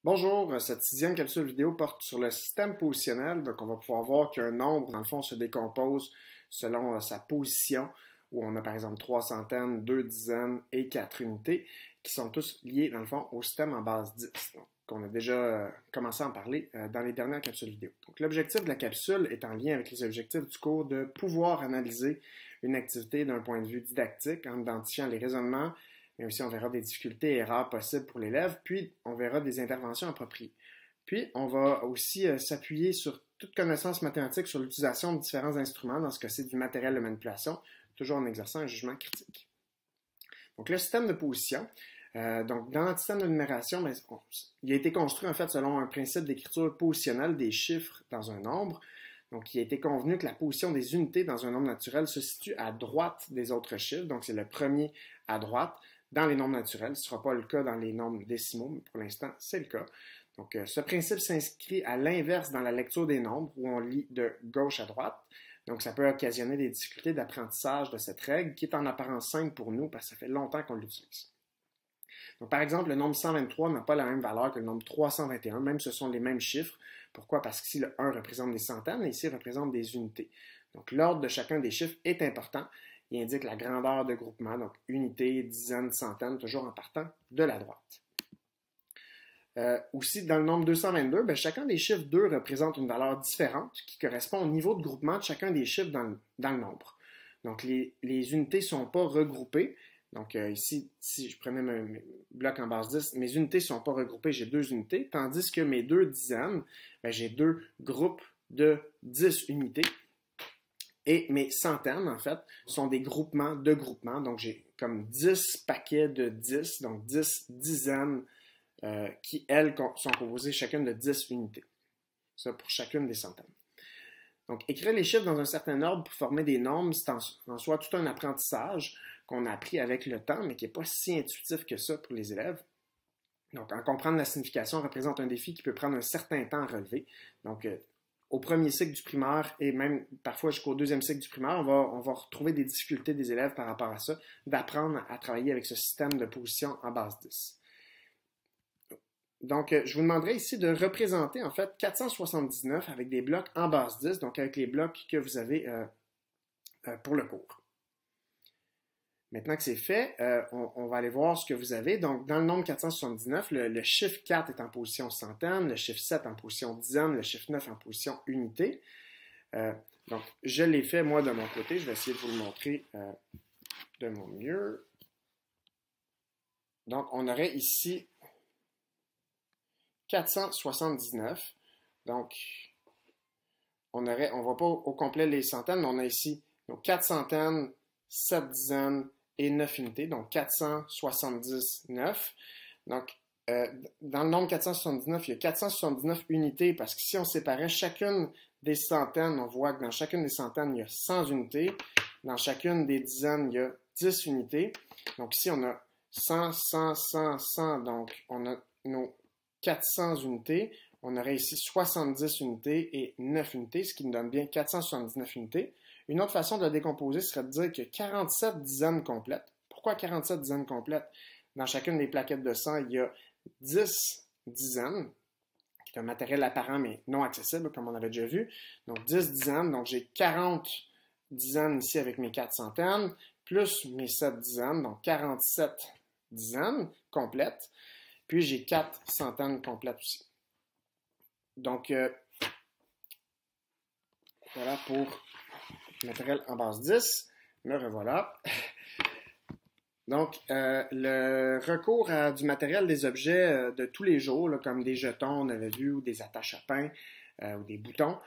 Bonjour, cette sixième capsule vidéo porte sur le système positionnel. Donc, on va pouvoir voir qu'un nombre, dans le fond, se décompose selon sa position, où on a par exemple 3 centaines, 2 dizaines et 4 unités, qui sont tous liés, dans le fond, au système en base 10. Donc, on a déjà commencé à en parler dans les dernières capsules vidéo. Donc, l'objectif de la capsule est en lien avec les objectifs du cours de pouvoir analyser une activité d'un point de vue didactique en identifiant les raisonnements, mais aussi on verra des difficultés et erreurs possibles pour l'élève, puis on verra des interventions appropriées. Puis on va aussi s'appuyer sur toute connaissance mathématique sur l'utilisation de différents instruments, dans ce cas-ci du matériel de manipulation, toujours en exerçant un jugement critique. Donc le système de position, donc dans notre système de numération, il a été construit en fait selon un principe d'écriture positionnelle des chiffres dans un nombre. Donc, il a été convenu que la position des unités dans un nombre naturel se situe à droite des autres chiffres. Donc, c'est le premier à droite dans les nombres naturels. Ce ne sera pas le cas dans les nombres décimaux, mais pour l'instant, c'est le cas. Donc, ce principe s'inscrit à l'inverse dans la lecture des nombres, où on lit de gauche à droite. Donc, ça peut occasionner des difficultés d'apprentissage de cette règle, qui est en apparence simple pour nous, parce que ça fait longtemps qu'on l'utilise. Donc, par exemple, le nombre 123 n'a pas la même valeur que le nombre 321, même si ce sont les mêmes chiffres. Pourquoi? Parce qu'ici, le 1 représente des centaines et ici, il représente des unités. Donc, l'ordre de chacun des chiffres est important. Il indique la grandeur de groupement, donc unités, dizaines, centaines, toujours en partant de la droite. Aussi, dans le nombre 222, chacun des chiffres 2 représente une valeur différente qui correspond au niveau de groupement de chacun des chiffres dans le nombre. Donc, les unités ne sont pas regroupées. Donc ici, si je prenais mes blocs en base 10, mes unités ne sont pas regroupées, j'ai 2 unités, tandis que mes 2 dizaines, j'ai 2 groupes de 10 unités. Et mes centaines, en fait, sont des groupements de groupements. Donc j'ai comme 10 paquets de 10, donc 10 dizaines qui, elles, sont composées chacune de 10 unités. Ça pour chacune des centaines. Donc, écrire les chiffres dans un certain ordre pour former des nombres, c'est en soi tout un apprentissage qu'on a appris avec le temps, mais qui n'est pas si intuitif que ça pour les élèves. Donc, en comprendre la signification représente un défi qui peut prendre un certain temps à relever. Donc, au premier cycle du primaire et même parfois jusqu'au deuxième cycle du primaire, on va retrouver des difficultés des élèves par rapport à ça, d'apprendre à travailler avec ce système de position en base 10. Donc, je vous demanderai ici de représenter en fait 479 avec des blocs en base 10, donc avec les blocs que vous avez pour le cours. Maintenant que c'est fait, on va aller voir ce que vous avez. Donc, dans le nombre 479, le chiffre 4 est en position centaine, le chiffre 7 en position dizaine, le chiffre 9 en position unité. Donc, je l'ai fait moi de mon côté. Je vais essayer de vous le montrer de mon mieux. Donc, on aurait ici 479. Donc, on ne voit pas au complet les centaines, mais on a ici donc 4 centaines, 7 dizaines et 9 unités, donc 479. Donc, dans le nombre 479, il y a 479 unités parce que si on séparait chacune des centaines, on voit que dans chacune des centaines, il y a 100 unités. Dans chacune des dizaines, il y a 10 unités. Donc ici, on a 100, 100, 100, 100. Donc, on a nos 400 unités. On aurait ici 70 unités et 9 unités, ce qui nous donne bien 479 unités. Une autre façon de le décomposer serait de dire que 47 dizaines complètes. Pourquoi 47 dizaines complètes? Dans chacune des plaquettes de 100, il y a 10 dizaines, qui est un matériel apparent mais non accessible, comme on avait déjà vu. Donc 10 dizaines, donc j'ai 40 dizaines ici avec mes 4 centaines, plus mes 7 dizaines, donc 47 dizaines complètes. Puis j'ai 4 centaines complètes aussi. Donc, voilà pour le matériel en base 10. Me revoilà. Donc, le recours à du matériel des objets de tous les jours, là, comme des jetons, on avait vu, ou des attaches à pain, ou des boutons,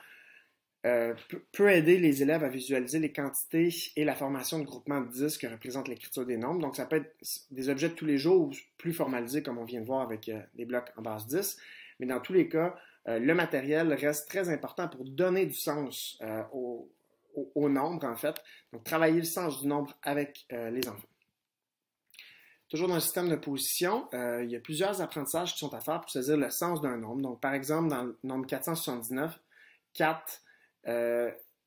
peut aider les élèves à visualiser les quantités et la formation de groupements de 10 que représente l'écriture des nombres. Donc, ça peut être des objets de tous les jours ou plus formalisés, comme on vient de voir avec des blocs en base 10. Mais dans tous les cas, le matériel reste très important pour donner du sens au nombre, en fait. Donc, travailler le sens du nombre avec les enfants. Toujours dans le système de position, il y a plusieurs apprentissages qui sont à faire pour saisir le sens d'un nombre. Donc, par exemple, dans le nombre 479, 4,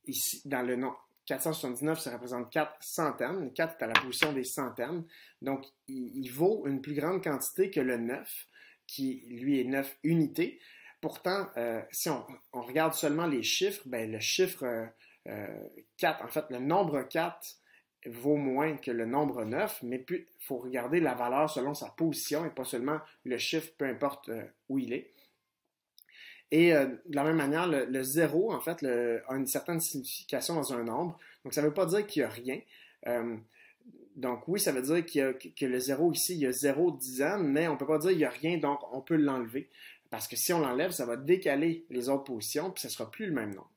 ici, dans le nombre 479, ça représente 4 centaines. Le 4 est à la position des centaines. Donc, il vaut une plus grande quantité que le 9, qui, lui, est 9 unités. Pourtant, si on regarde seulement les chiffres, ben, le chiffre 4, en fait, le nombre 4 vaut moins que le nombre 9, mais il faut regarder la valeur selon sa position et pas seulement le chiffre, peu importe où il est. Et de la même manière, le 0, en fait, a une certaine signification dans un nombre. Donc, ça ne veut pas dire qu'il n'y a rien. Donc, oui, ça veut dire que le 0 ici, il y a 0 dizaines, mais on ne peut pas dire qu'il n'y a rien, donc on peut l'enlever. Parce que si on l'enlève, ça va décaler les autres positions, puis ça ne sera plus le même nombre.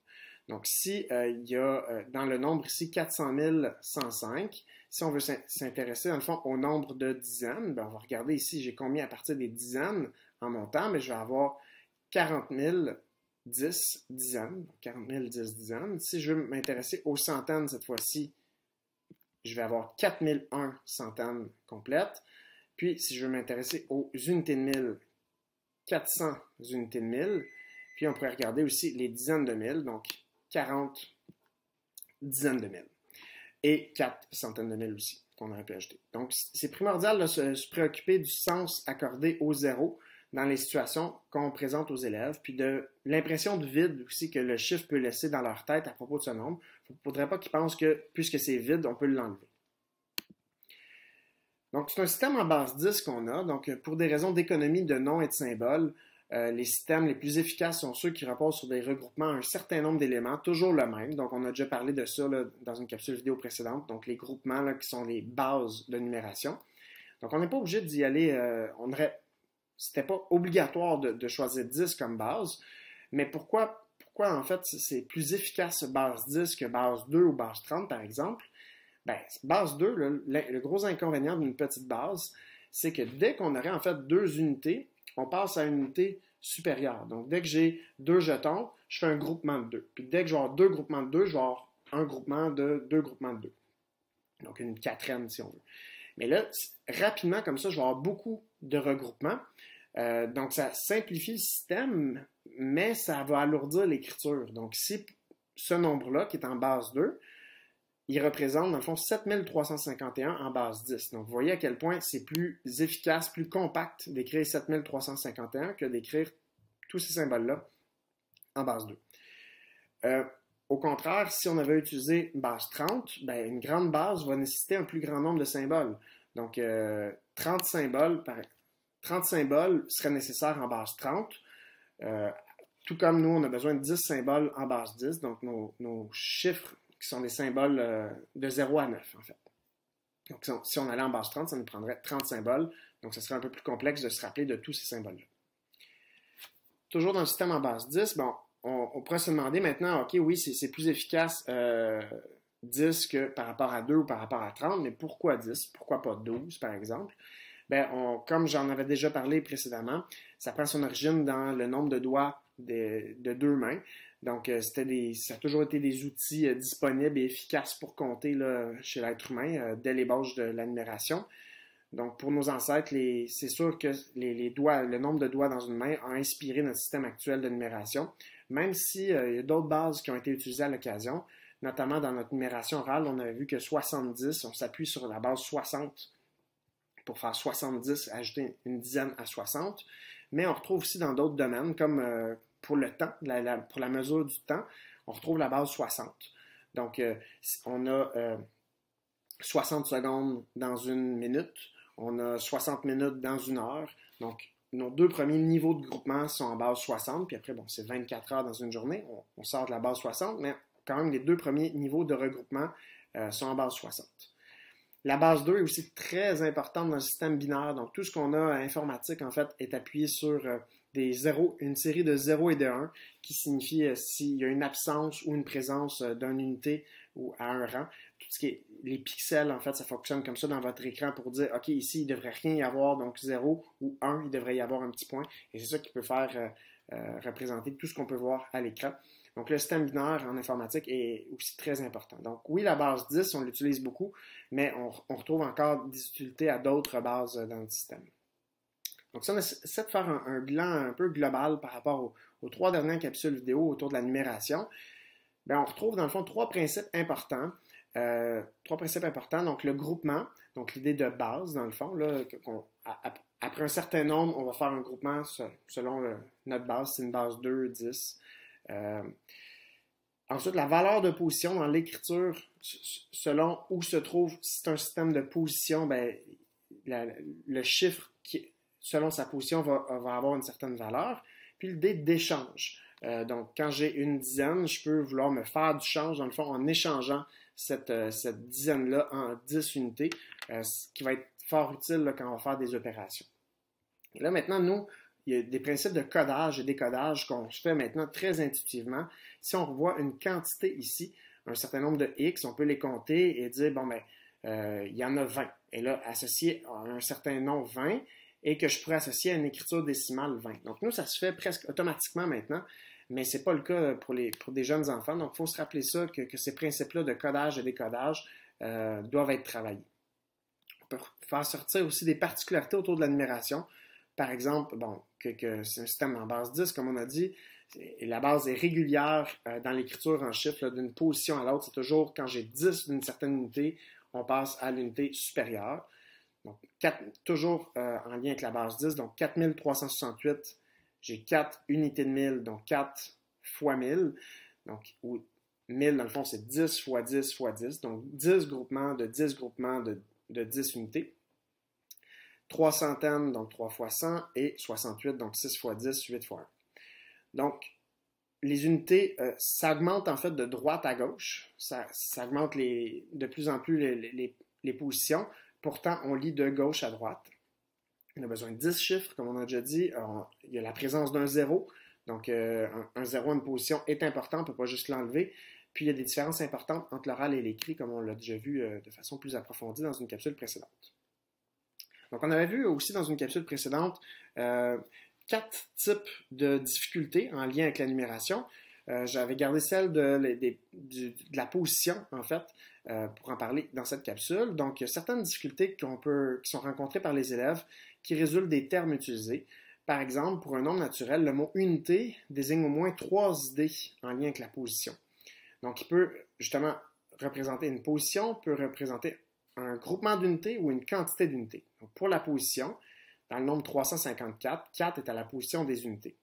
Donc, si il y a dans le nombre ici 400 105, si on veut s'intéresser, dans le fond, au nombre de dizaines, ben, on va regarder ici, j'ai combien à partir des dizaines en montant, mais je vais avoir 40 000 10 dizaines, 40 000 10 dizaines. Si je veux m'intéresser aux centaines cette fois-ci, je vais avoir 4001 centaines complètes. Puis, si je veux m'intéresser aux unités de mille, 400 unités de mille. Puis, on pourrait regarder aussi les dizaines de mille, donc 40 dizaines de mille. Et 4 centaines de mille aussi, qu'on aurait pu ajouter. Donc, c'est primordial de se préoccuper du sens accordé au zéro dans les situations qu'on présente aux élèves, puis de l'impression de vide aussi que le chiffre peut laisser dans leur tête à propos de ce nombre. Il ne faudrait pas qu'ils pensent que, puisque c'est vide, on peut l'enlever. Donc, c'est un système en base 10 qu'on a. Donc, pour des raisons d'économie de noms et de symboles, les systèmes les plus efficaces sont ceux qui reposent sur des regroupements à un certain nombre d'éléments, toujours le même. Donc, on a déjà parlé de ça là, dans une capsule vidéo précédente. Donc, les groupements là, qui sont les bases de numération. Donc, on n'est pas obligé d'y aller. C'était pas obligatoire de choisir 10 comme base, mais pourquoi en fait c'est plus efficace base 10 que base 2 ou base 30 par exemple? Ben, base 2, le gros inconvénient d'une petite base, c'est que dès qu'on aurait en fait deux unités, on passe à une unité supérieure. Donc dès que j'ai deux jetons, je fais un groupement de 2. Puis dès que je vais avoir deux groupements de 2, je vais avoir un groupement de deux groupements de 2. Donc une quatraine si on veut. Mais là, rapidement, comme ça, je vais avoir beaucoup de regroupements. Donc, ça simplifie le système, mais ça va alourdir l'écriture. Donc, si ce nombre-là, qui est en base 2, il représente, dans le fond, 7351 en base 10. Donc, vous voyez à quel point c'est plus efficace, plus compact d'écrire 7351 que d'écrire tous ces symboles-là en base 2. Au contraire, si on avait utilisé base 30, ben, une grande base va nécessiter un plus grand nombre de symboles. Donc, 30 symboles seraient nécessaires en base 30. Tout comme nous, on a besoin de 10 symboles en base 10. Donc, nos chiffres qui sont des symboles de 0 à 9, en fait. Donc, si on allait en base 30, ça nous prendrait 30 symboles. Donc, ce serait un peu plus complexe de se rappeler de tous ces symboles-là. Toujours dans le système en base 10, bon, on pourrait se demander maintenant, OK, oui, c'est plus efficace 10 que par rapport à 2 ou par rapport à 30, mais pourquoi 10? Pourquoi pas 12, par exemple? Ben, comme j'en avais déjà parlé précédemment, ça prend son origine dans le nombre de doigts de deux mains. Donc, ça a toujours été des outils disponibles et efficaces pour compter là, chez l'être humain dès l'ébauche de la numération. Donc, pour nos ancêtres, c'est sûr que le nombre de doigts dans une main a inspiré notre système actuel de numération, même s'il y a d'autres bases qui ont été utilisées à l'occasion, notamment dans notre numération orale, on avait vu que 70, on s'appuie sur la base 60 pour faire 70, ajouter une dizaine à 60, mais on retrouve aussi dans d'autres domaines, comme pour le temps, pour la mesure du temps, on retrouve la base 60. Donc, on a 60 secondes dans une minute, on a 60 minutes dans une heure. Donc, nos deux premiers niveaux de groupement sont en base 60, puis après, bon, c'est 24 heures dans une journée, on sort de la base 60, mais quand même, les deux premiers niveaux de regroupement sont en base 60. La base 2 est aussi très importante dans le système binaire. Donc, tout ce qu'on a à informatique, en fait, est appuyé sur des zéros, une série de 0 et de 1, qui signifie s'il y a une absence ou une présence d'une unité ou à un rang. Tout ce qui est les pixels, en fait, ça fonctionne comme ça dans votre écran pour dire, OK, ici, il ne devrait rien y avoir, donc 0 ou 1, il devrait y avoir un petit point. Et c'est ça qui peut faire représenter tout ce qu'on peut voir à l'écran. Donc, le système binaire en informatique est aussi très important. Donc, oui, la base 10, on l'utilise beaucoup, mais on retrouve encore des utilités à d'autres bases dans le système. Donc, si on essaie de faire un bilan un peu global par rapport aux 3 dernières capsules vidéo autour de la numération, bien, on retrouve dans le fond 3 principes importants. Donc le groupement, donc l'idée de base, dans le fond, là, après un certain nombre, on va faire un groupement selon notre base, c'est une base 2, 10. Ensuite, la valeur de position dans l'écriture, selon où se trouve, si c'est un système de position, ben, le chiffre selon sa position va avoir une certaine valeur. Puis le dé d'échange. Donc, quand j'ai une dizaine, je peux vouloir me faire du change, dans le fond, en échangeant cette dizaine-là en 10 unités, ce qui va être fort utile là, quand on va faire des opérations. Et là, maintenant, nous, il y a des principes de codage et décodage qu'on fait maintenant très intuitivement. Si on revoit une quantité ici, un certain nombre de X, on peut les compter et dire, bon, ben, il y en a 20. Et là, associé à un certain nombre 20, et que je pourrais associer à une écriture décimale 20. Donc, nous, ça se fait presque automatiquement maintenant, mais ce n'est pas le cas pour des jeunes enfants. Donc, il faut se rappeler ça, que ces principes-là de codage et décodage doivent être travaillés. On peut faire sortir aussi des particularités autour de la numération. Par exemple, bon, que c'est un système en base 10, comme on a dit, et la base est régulière dans l'écriture en chiffres d'une position à l'autre. C'est toujours quand j'ai 10 d'une certaine unité, on passe à l'unité supérieure. Donc, toujours en lien avec la base 10, donc 4368, j'ai 4 unités de 1000, donc 4 fois 1000. Donc, 1000, dans le fond, c'est 10 fois 10 fois 10. Donc, 10 groupements de 10 groupements de 10 unités. 3 centaines, donc 3 fois 100, et 68, donc 6 fois 10, 8 fois 1. Donc, les unités s'augmentent en fait de droite à gauche. Ça augmente de plus en plus les positions. Pourtant, on lit de gauche à droite. On a besoin de 10 chiffres, comme on a déjà dit. Il y a la présence d'un zéro. Donc, un zéro en une position est important, on ne peut pas juste l'enlever. Puis, il y a des différences importantes entre l'oral et l'écrit, comme on l'a déjà vu de façon plus approfondie dans une capsule précédente. Donc, on avait vu aussi dans une capsule précédente 4 types de difficultés en lien avec la numération. J'avais gardé celle de la position, en fait, pour en parler dans cette capsule. Donc, il y a certaines difficultés qui sont rencontrées par les élèves qui résultent des termes utilisés. Par exemple, pour un nombre naturel, le mot unité désigne au moins 3 idées en lien avec la position. Donc, il peut justement représenter une position, peut représenter un groupement d'unités ou une quantité d'unités. Donc, pour la position, dans le nombre 354, 4 est à la position des unités.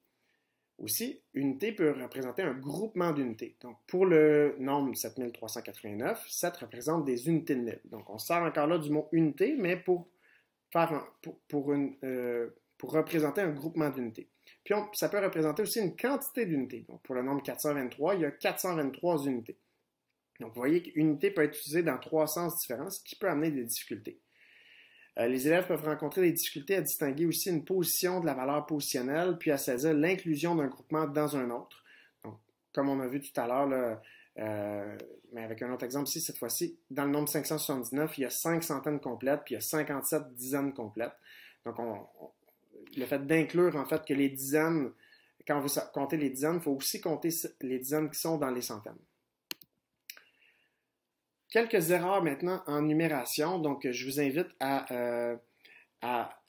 Aussi, unité peut représenter un groupement d'unités. Donc, pour le nombre 7389, 7 représente des unités de 1000. Donc, on sert encore là du mot unité, mais pour représenter un groupement d'unités. Puis, ça peut représenter aussi une quantité d'unités. Donc, pour le nombre 423, il y a 423 unités. Donc, vous voyez qu'unité peut être utilisée dans 3 sens différents, ce qui peut amener des difficultés. Les élèves peuvent rencontrer des difficultés à distinguer aussi une position de la valeur positionnelle, puis à saisir l'inclusion d'un groupement dans un autre. Donc, comme on a vu tout à l'heure, mais avec un autre exemple ici, cette fois-ci, dans le nombre 579, il y a 5 centaines complètes, puis il y a 57 dizaines complètes. Donc, le fait d'inclure, en fait, que les dizaines, quand on veut compter les dizaines, il faut aussi compter les dizaines qui sont dans les centaines. Quelques erreurs maintenant en numération, donc je vous invite à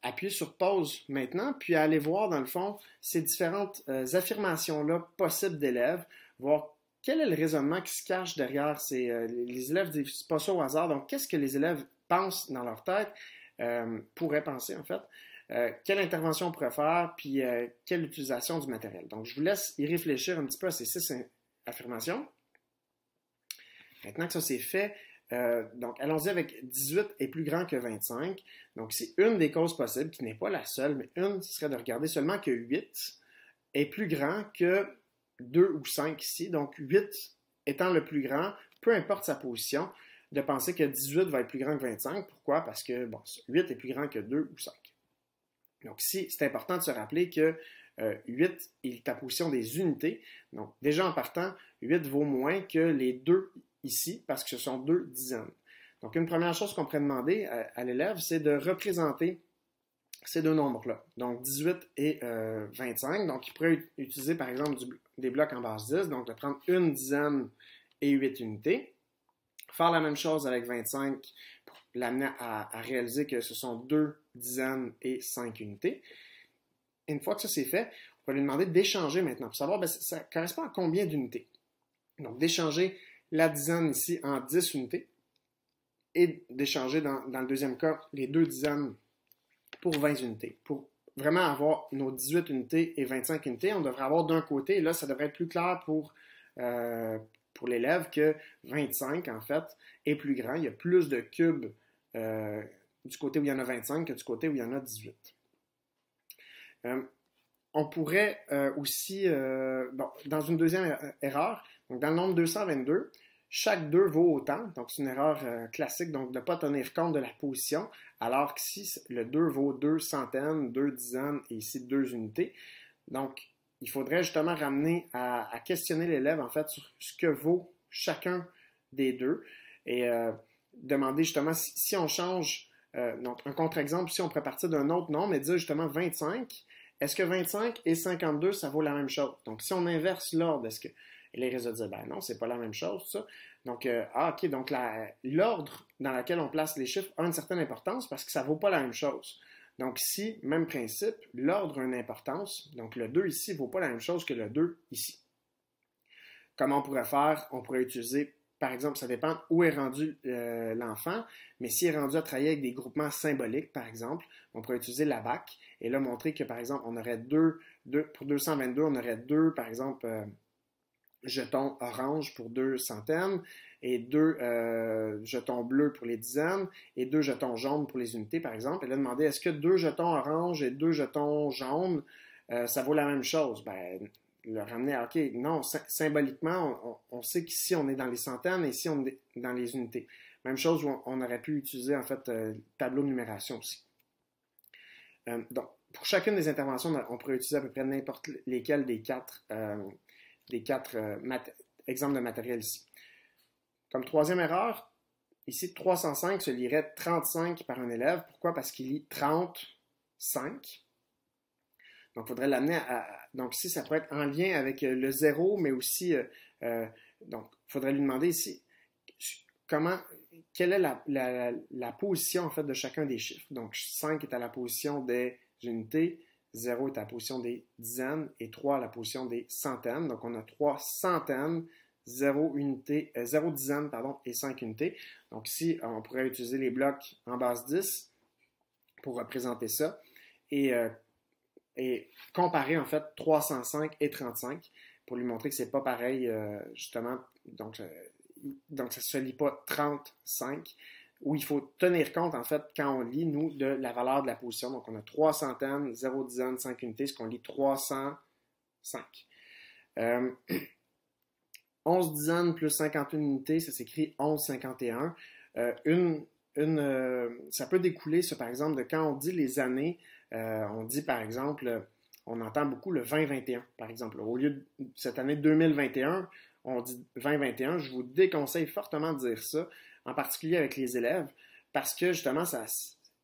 appuyer sur pause maintenant, puis à aller voir dans le fond ces différentes affirmations-là possibles d'élèves, voir quel est le raisonnement qui se cache derrière les élèves ne disent pas ça au hasard, donc qu'est-ce que les élèves pensent dans leur tête, pourraient penser en fait, quelle intervention on pourrait faire, puis quelle utilisation du matériel. Donc je vous laisse y réfléchir un petit peu à ces 6 affirmations. Maintenant que ça c'est fait, donc allons-y avec 18 est plus grand que 25. Donc c'est une des causes possibles, qui n'est pas la seule, mais une, ce serait de regarder seulement que 8 est plus grand que 2 ou 5 ici. Donc 8 étant le plus grand, peu importe sa position, de penser que 18 va être plus grand que 25. Pourquoi? Parce que 8 est plus grand que 2 ou 5. Donc ici, c'est important de se rappeler que 8 est la position des unités. Donc déjà en partant, 8 vaut moins que les 2 ici, parce que ce sont 2 dizaines. Donc, une première chose qu'on pourrait demander à l'élève, c'est de représenter ces deux nombres-là. Donc, 18 et 25. Donc, il pourrait utiliser, par exemple, des blocs en base 10. Donc, de prendre une dizaine et 8 unités. Faire la même chose avec 25 pour l'amener à réaliser que ce sont 2 dizaines et 5 unités. Et une fois que ça c'est fait, on va lui demander d'échanger maintenant pour savoir ça correspond à combien d'unités. Donc, d'échanger la dizaine ici en 10 unités et d'échanger dans le deuxième cas les 2 dizaines pour 20 unités. Pour vraiment avoir nos 18 unités et 25 unités, on devrait avoir d'un côté, et là, ça devrait être plus clair pour l'élève que 25, en fait, est plus grand. Il y a plus de cubes du côté où il y en a 25 que du côté où il y en a 18. On pourrait aussi, dans une deuxième erreur, donc dans le nombre 222, chaque 2 vaut autant, donc c'est une erreur classique, donc de ne pas tenir compte de la position, alors qu'ici, le 2 vaut 2 centaines, 2 dizaines et ici 2 unités. Donc, il faudrait justement ramener à questionner l'élève, en fait, sur ce que vaut chacun des deux et demander justement si on change, donc un contre-exemple, si on pourrait partir d'un autre nombre et dire justement 25, est-ce que 25 et 52, ça vaut la même chose? Donc, si on inverse l'ordre, est-ce que... Et les réseaux disent, ben non, c'est pas la même chose, tout ça. Donc, OK, donc l'ordre dans lequel on place les chiffres a une certaine importance parce que ça vaut pas la même chose. Donc, ici, même principe, l'ordre a une importance. Donc, le 2 ici ne vaut pas la même chose que le 2 ici. Comment on pourrait faire? On pourrait utiliser, par exemple, ça dépend où est rendu l'enfant, mais s'il est rendu à travailler avec des groupements symboliques, par exemple, on pourrait utiliser la BAC et là, montrer que, par exemple, on aurait pour 222, on aurait 2, par exemple, jetons orange pour 2 centaines et 2 jetons bleus pour les dizaines et 2 jetons jaunes pour les unités, par exemple. Et là, demander est-ce que 2 jetons orange et 2 jetons jaunes, ça vaut la même chose? Ben, le ramener à OK, non, symboliquement, on sait qu'ici, on est dans les centaines et ici, on est dans les unités. Même chose où on aurait pu utiliser, en fait, tableau de numération aussi. Donc, pour chacune des interventions, on pourrait utiliser à peu près n'importe lesquelles des quatre exemples de matériel ici. Comme troisième erreur, ici 305 se lirait 35 par un élève. Pourquoi? Parce qu'il lit 35. Donc, il faudrait l'amener à... Donc, ici, ça pourrait être en lien avec le 0, mais aussi... donc, il faudrait lui demander ici quelle est la position, en fait, de chacun des chiffres. Donc, 5 est à la position des unités, 0 est à la position des dizaines et 3 à la position des centaines. Donc, on a 3 centaines, 0 dizaines, et 5 unités. Donc, ici, on pourrait utiliser les blocs en base 10 pour représenter ça et comparer, en fait, 305 et 35 pour lui montrer que c'est pas pareil, justement. Donc, ça ne se lit pas 35, où il faut tenir compte, en fait, quand on lit, nous, de la valeur de la position. Donc, on a 3 centaines, 0 dizaines, 5 unités, ce qu'on lit 305. 11 dizaines plus 51 unités, ça s'écrit 1151. Ça peut découler, ça, par exemple, de quand on dit les années, on dit, par exemple, on entend beaucoup le 2021, par exemple. Au lieu de cette année 2021, on dit 2021. Je vous déconseille fortement de dire ça, en particulier avec les élèves, parce que, justement,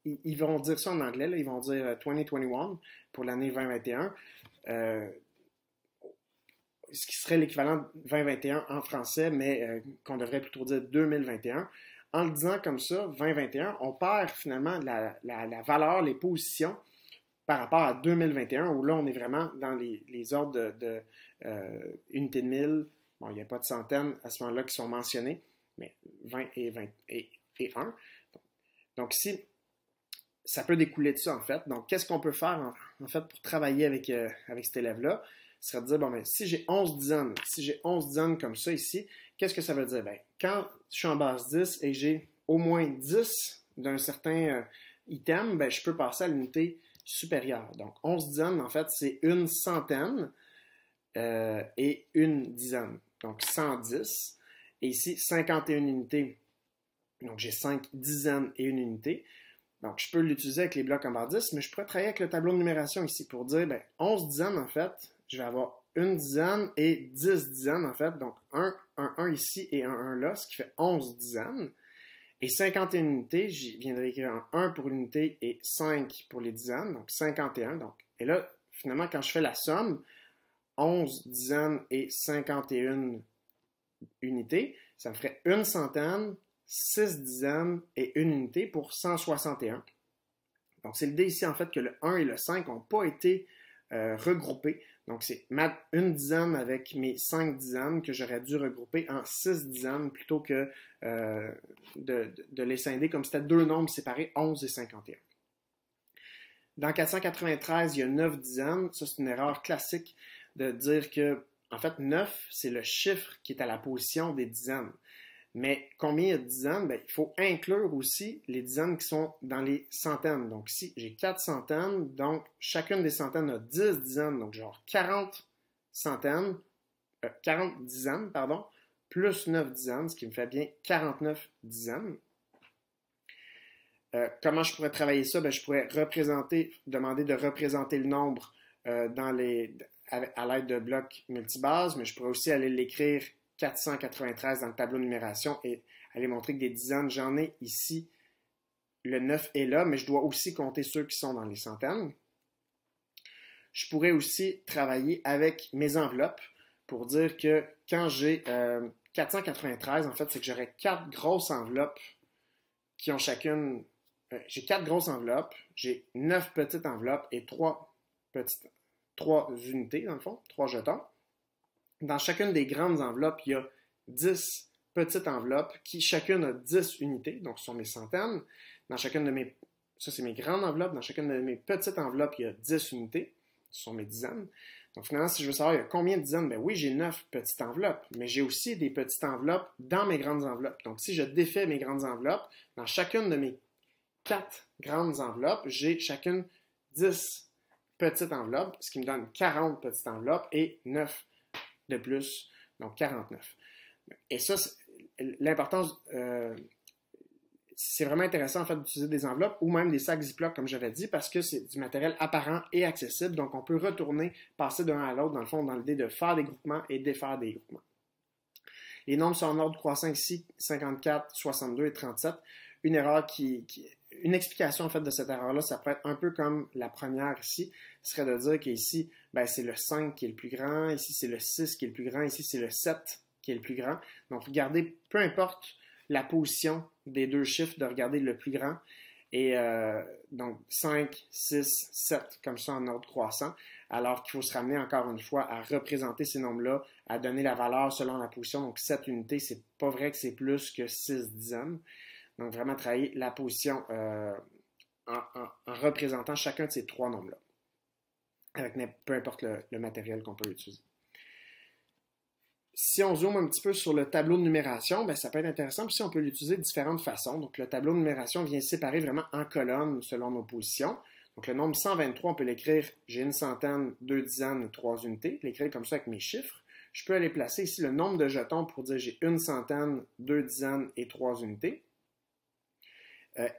ils vont dire ça en anglais, là, ils vont dire 2021 pour l'année 2021. Ce qui serait l'équivalent de 2021 en français, mais qu'on devrait plutôt dire 2021. En le disant comme ça, 2021, on perd finalement la valeur, les positions par rapport à 2021, où là, on est vraiment dans les ordres de unités de 1000. Bon, il n'y a pas de centaines à ce moment-là qui sont mentionnés, mais 20 et 1. Donc ici, ça peut découler de ça, en fait. Donc, qu'est-ce qu'on peut faire, en fait, pour travailler avec cet élève-là? Ce serait de dire, bon, ben, si j'ai 11 dizaines comme ça ici, qu'est-ce que ça veut dire? Ben, quand je suis en base 10 et j'ai au moins 10 d'un certain item, ben, je peux passer à l'unité supérieure. Donc, 11 dizaines, en fait, c'est une centaine et une dizaine. Donc, 110. Et ici, 51 unités. Donc, j'ai 5 dizaines et une unité. Donc, je peux l'utiliser avec les blocs en barre 10, mais je pourrais travailler avec le tableau de numération ici pour dire, ben, 11 dizaines, en fait, je vais avoir une dizaine et 10 dizaines, en fait. Donc, un 1 ici et un 1 là, ce qui fait 11 dizaines. Et 51 unités, je viendrai écrire un 1 pour l'unité et 5 pour les dizaines, donc 51. Donc. Et là, finalement, quand je fais la somme, 11 dizaines et 51 unités, ça me ferait une centaine, 6 dizaines et une unité pour 161. Donc, c'est l'idée ici, en fait, que le 1 et le 5 n'ont pas été regroupés. Donc, c'est une dizaine avec mes 5 dizaines que j'aurais dû regrouper en 6 dizaines plutôt que de les scinder comme c'était deux nombres séparés, 11 et 51. Dans 493, il y a 9 dizaines. Ça, c'est une erreur classique de dire que, en fait, 9, c'est le chiffre qui est à la position des dizaines. Mais combien il y a de dizaines? Bien, il faut inclure aussi les dizaines qui sont dans les centaines. Donc ici, j'ai 4 centaines, donc chacune des centaines a 10 dizaines, donc genre 40 centaines, 40 dizaines, pardon, plus 9 dizaines, ce qui me fait bien 49 dizaines. Comment je pourrais travailler ça? Bien, je pourrais demander de représenter le nombre à l'aide de blocs multibases, mais je pourrais aussi aller l'écrire 493 dans le tableau de numération et aller montrer que des dizaines, j'en ai ici. Le 9 est là, mais je dois aussi compter ceux qui sont dans les centaines. Je pourrais aussi travailler avec mes enveloppes pour dire que quand j'ai 493, en fait, c'est que j'aurais 4 grosses enveloppes qui ont chacune... j'ai 4 grosses enveloppes, j'ai 9 petites enveloppes et 3 unités, dans le fond, 3 jetons. Dans chacune des grandes enveloppes, il y a 10 petites enveloppes qui chacune a 10 unités, donc ce sont mes centaines. Dans chacune de mes... Ça, c'est mes grandes enveloppes. Dans chacune de mes petites enveloppes, il y a 10 unités. Ce sont mes dizaines. Donc finalement, si je veux savoir il y a combien de dizaines, bien oui, j'ai 9 petites enveloppes, mais j'ai aussi des petites enveloppes dans mes grandes enveloppes. Donc si je défais mes grandes enveloppes, dans chacune de mes 4 grandes enveloppes, j'ai chacune 10 petites enveloppes, ce qui me donne 40 petites enveloppes et 9 de plus, donc 49. Et ça, l'importance, c'est vraiment intéressant en fait d'utiliser des enveloppes ou même des sacs Ziploc, comme j'avais dit, parce que c'est du matériel apparent et accessible, donc on peut retourner, passer d'un à l'autre, dans le fond, dans l'idée de faire des groupements et défaire des groupements. Les nombres sont en ordre croissant ici, 54, 62 et 37. Une erreur une explication en fait de cette erreur-là, ça pourrait être un peu comme la première ici, ce serait de dire qu'ici, ben, c'est le 5 qui est le plus grand, ici c'est le 6 qui est le plus grand, ici c'est le 7 qui est le plus grand. Donc regardez, peu importe la position des deux chiffres, de regarder le plus grand. Et donc 5, 6, 7, comme ça en ordre croissant, alors qu'il faut se ramener encore une fois à représenter ces nombres-là, à donner la valeur selon la position. Donc 7 unités, c'est pas vrai que c'est plus que 6 dizaines. Donc, vraiment travailler la position en représentant chacun de ces 3 nombres-là, avec peu importe le matériel qu'on peut utiliser. Si on zoome un petit peu sur le tableau de numération, bien, ça peut être intéressant, puis on peut l'utiliser de différentes façons. Donc, le tableau de numération vient séparer vraiment en colonnes selon nos positions. Donc, le nombre 123, on peut l'écrire, j'ai une centaine, 2 dizaines et 3 unités, l'écrire comme ça avec mes chiffres. Je peux aller placer ici le nombre de jetons pour dire j'ai une centaine, 2 dizaines et 3 unités.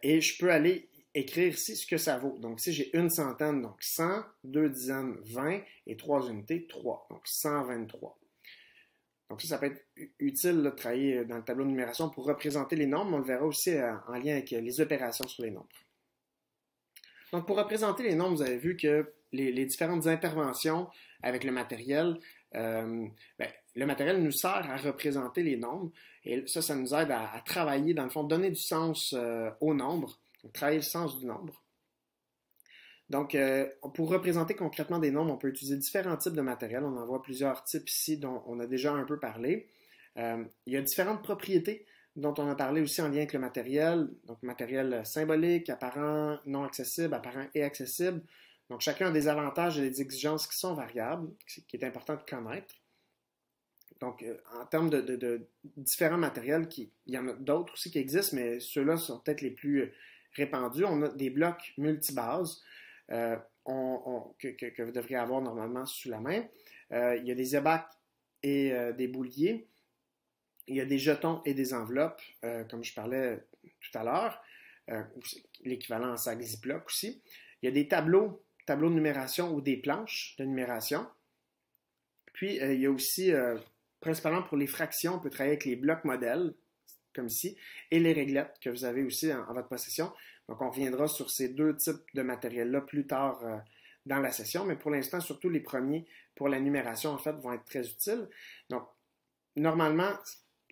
Et je peux aller écrire ici ce que ça vaut. Donc, si j'ai une centaine, donc 100, 2 dizaines, 20 et 3 unités, 3. Donc, 123. Donc, ça peut être utile de travailler dans le tableau de numération pour représenter les nombres. On le verra aussi en lien avec les opérations sur les nombres. Donc, pour représenter les nombres, vous avez vu que les différentes interventions avec le matériel, le matériel nous sert à représenter les nombres. Et ça nous aide à travailler, dans le fond, donner du sens au nombre, donc travailler le sens du nombre. Donc, pour représenter concrètement des nombres, on peut utiliser différents types de matériel. On en voit plusieurs types ici dont on a déjà un peu parlé. Il y a différentes propriétés dont on a parlé aussi en lien avec le matériel. Donc, matériel symbolique, apparent, non accessible, apparent et accessible. Donc, chacun a des avantages et des exigences qui sont variables, qui est important de connaître. Donc, en termes de différents matériels, il y en a d'autres aussi qui existent, mais ceux-là sont peut-être les plus répandus. On a des blocs multibases que vous devriez avoir normalement sous la main. Il y a des ébacs et des bouliers. Il y a des jetons et des enveloppes, comme je parlais tout à l'heure. L'équivalent en sac Ziploc aussi. Il y a des tableaux de numération ou des planches de numération. Puis, il y a aussi... principalement pour les fractions, on peut travailler avec les blocs modèles, comme ici, et les réglettes que vous avez aussi en votre possession. Donc, on reviendra sur ces deux types de matériel-là plus tard dans la session, mais pour l'instant, surtout les premiers pour la numération, en fait, vont être très utiles. Donc, normalement,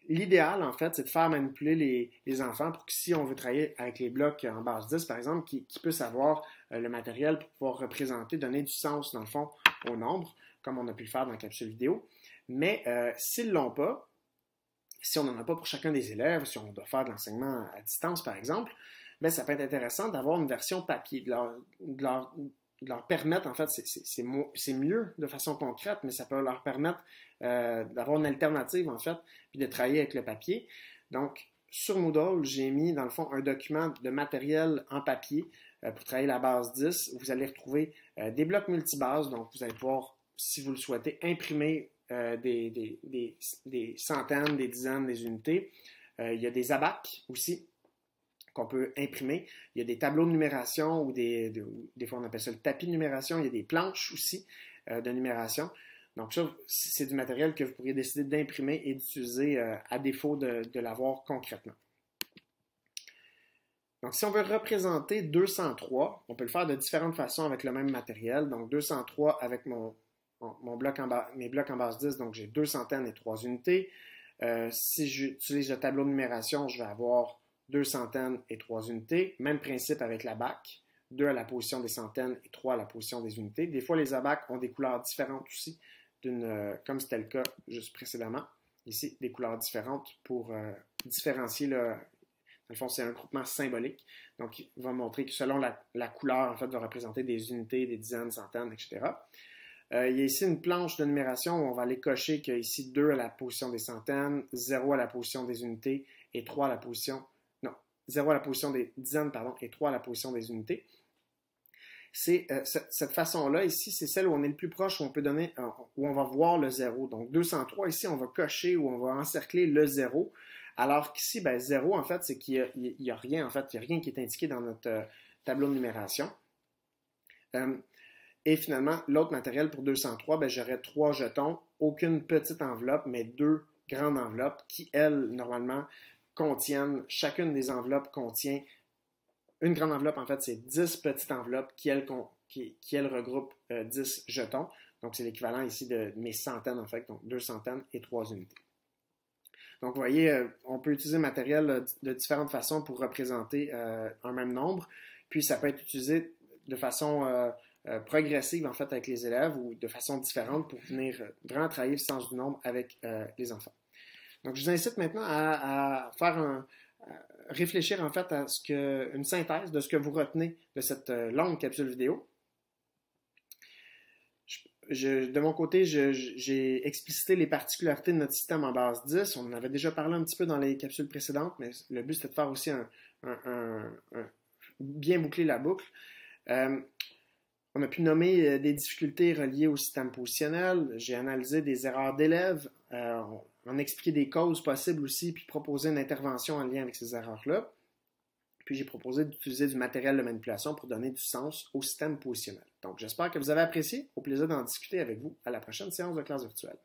l'idéal, en fait, c'est de faire manipuler les enfants pour que si on veut travailler avec les blocs en base 10, par exemple, qu'ils puissent avoir le matériel pour pouvoir représenter, donner du sens, dans le fond, au nombre, comme on a pu le faire dans la capsule vidéo. Mais s'ils ne l'ont pas, si on n'en a pas pour chacun des élèves, si on doit faire de l'enseignement à distance, par exemple, ben, ça peut être intéressant d'avoir une version papier, de leur permettre, en fait, c'est mieux de façon concrète, mais ça peut leur permettre d'avoir une alternative, en fait, puis de travailler avec le papier. Donc, sur Moodle, j'ai mis, dans le fond, un document de matériel en papier pour travailler la base 10. Vous allez retrouver des blocs multibases, donc vous allez pouvoir, si vous le souhaitez, imprimer des centaines, des dizaines, des unités. Il y a des abacs aussi qu'on peut imprimer. Il y a des tableaux de numération ou des fois on appelle ça le tapis de numération. Il y a des planches aussi de numération. Donc ça, c'est du matériel que vous pourriez décider d'imprimer et d'utiliser à défaut de l'avoir concrètement. Donc si on veut représenter 203, on peut le faire de différentes façons avec le même matériel. Donc 203 avec mes blocs en base 10, donc j'ai 2 centaines et 3 unités. Si j'utilise le tableau de numération, je vais avoir 2 centaines et 3 unités. Même principe avec la BAC, 2 à la position des centaines et 3 à la position des unités. Des fois, les ABAC ont des couleurs différentes aussi, comme c'était le cas juste précédemment. Ici, des couleurs différentes pour différencier. Dans le fond, c'est un groupement symbolique. Donc, il va montrer que selon la couleur, en fait, va représenter des unités, des dizaines, centaines, etc. Il y a ici une planche de numération où on va aller cocher qu'il y a ici 2 à la position des centaines, 0 à la position des unités et 3 à la position... Non, 0 à la position des dizaines, pardon, et 3 à la position des unités. Cette façon-là, ici, c'est celle où on est le plus proche, où on peut donner, où on va voir le 0. Donc, 203, ici, on va cocher ou on va encercler le 0. Alors qu'ici, ben, 0, en fait, c'est qu'il n'y a rien, en fait, il n'y a rien qui est indiqué dans notre tableau de numération. Et finalement, l'autre matériel pour 203, ben, j'aurais 3 jetons, aucune petite enveloppe, mais 2 grandes enveloppes qui, elles, normalement, chacune des enveloppes contient une grande enveloppe, en fait, c'est 10 petites enveloppes qui elles regroupent 10 jetons. Donc, c'est l'équivalent ici de mes centaines, en fait, donc 2 centaines et 3 unités. Donc, vous voyez, on peut utiliser le matériel de différentes façons pour représenter un même nombre. Puis, ça peut être utilisé de façon progressive, en fait, avec les élèves ou de façon différente pour venir vraiment travailler le sens du nombre avec les enfants. Donc, je vous incite maintenant à faire réfléchir en fait à une synthèse de ce que vous retenez de cette longue capsule vidéo. De mon côté, j'ai explicité les particularités de notre système en base 10. On en avait déjà parlé un petit peu dans les capsules précédentes, mais le but c'était de faire aussi bien boucler la boucle. On a pu nommer des difficultés reliées au système positionnel. J'ai analysé des erreurs d'élèves, en expliqué des causes possibles aussi, puis proposer une intervention en lien avec ces erreurs-là. Puis j'ai proposé d'utiliser du matériel de manipulation pour donner du sens au système positionnel. Donc j'espère que vous avez apprécié. Au plaisir d'en discuter avec vous à la prochaine séance de classe virtuelle.